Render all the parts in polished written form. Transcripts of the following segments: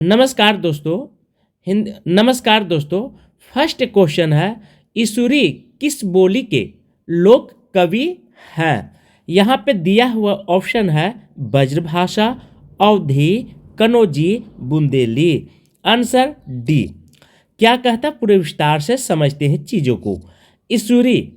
नमस्कार दोस्तों। First question है, ईश्वरी किस बोली के लोक कवि हैं? यहाँ पे दिया हुआ ऑप्शन है ब्रजभाषा, अवधी, कनौजी, बुंदेली। Answer D. क्या कहता है पूरे विस्तार से समझते हैं चीज़ों को। ईश्वरी,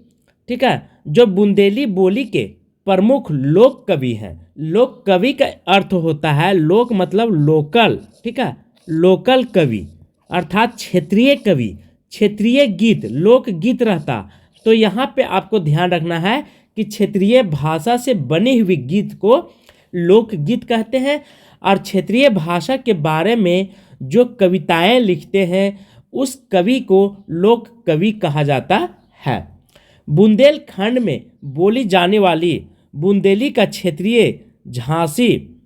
ठीक है, जो बुंदेली बोली के प्रमुख लोक कवि हैं। लोक कवि का अर्थ होता है, लोक मतलब लोकल, ठीक है, लोकल कवि अर्थात क्षेत्रीय कवि। क्षेत्रीय गीत लोक गीत रहता, तो यहाँ पे आपको ध्यान रखना है कि क्षेत्रीय भाषा से बने हुए गीत को लोकगीत कहते हैं। और क्षेत्रीय भाषा के बारे में जो कविताएं लिखते हैं उस कवि को लोक कवि कहा जाता है। बुंदेलखंड में बोली जाने वाली बुंदेली का क्षेत्रीय झांसी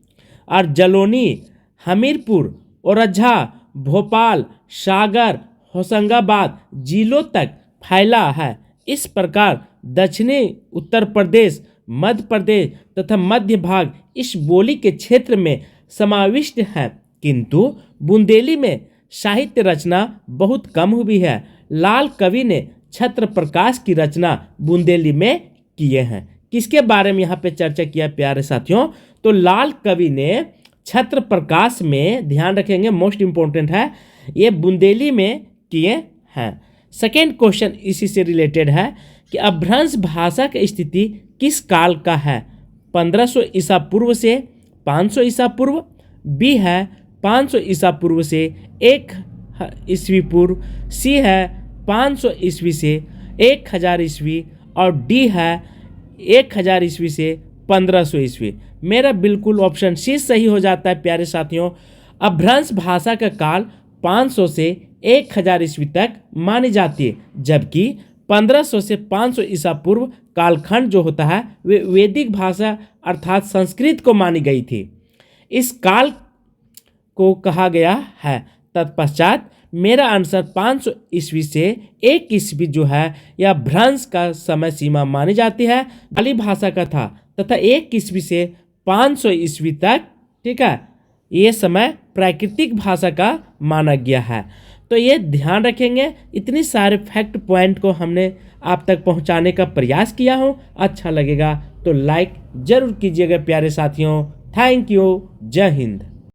और जलौनी, हमीरपुर, ओरछा, भोपाल, सागर, होशंगाबाद जिलों तक फैला है। इस प्रकार दक्षिणी उत्तर प्रदेश, मध्य प्रदेश तथा मध्य भाग इस बोली के क्षेत्र में समाविष्ट है, किंतु बुंदेली में साहित्य रचना बहुत कम हुई है। लाल कवि ने छत्र प्रकाश की रचना बुंदेली में किए हैं। किसके बारे में यहाँ पे चर्चा किया प्यारे साथियों? तो लाल कवि ने छत्र प्रकाश में, ध्यान रखेंगे मोस्ट इंपॉर्टेंट है, ये बुंदेली में किए हैं। सेकेंड क्वेश्चन इसी से रिलेटेड है कि अपभ्रंश भाषा की स्थिति किस काल का है? 1500 ईसा पूर्व से 500 ईसा पूर्व, बी है 500 ईसा पूर्व से 1 ईस्वी पूर्व, सी है 500 ईस्वी से 1000 ईस्वी और डी है 1000 ईस्वी से 1500 ईस्वी। मेरा बिल्कुल ऑप्शन सी सही हो जाता है प्यारे साथियों। अपभ्रंश भाषा का काल 500 से 1000 ईस्वी तक मानी जाती है, जबकि 1500 से 500 ईसा पूर्व कालखंड जो होता है वे वैदिक भाषा अर्थात संस्कृत को मानी गई थी। इस काल को कहा गया है। तत्पश्चात मेरा आंसर 500 ईस्वी से 1 ईस्वी जो है यह भ्रंश का समय सीमा मानी जाती है, पाली भाषा का था तथा 1 ईस्वी से 500 ईस्वी तक, ठीक है, ये समय प्राकृतिक भाषा का माना गया है। तो ये ध्यान रखेंगे। इतनी सारे फैक्ट पॉइंट को हमने आप तक पहुंचाने का प्रयास किया हूँ। अच्छा लगेगा तो लाइक जरूर कीजिएगा प्यारे साथियों। Thank you. जय हिंद।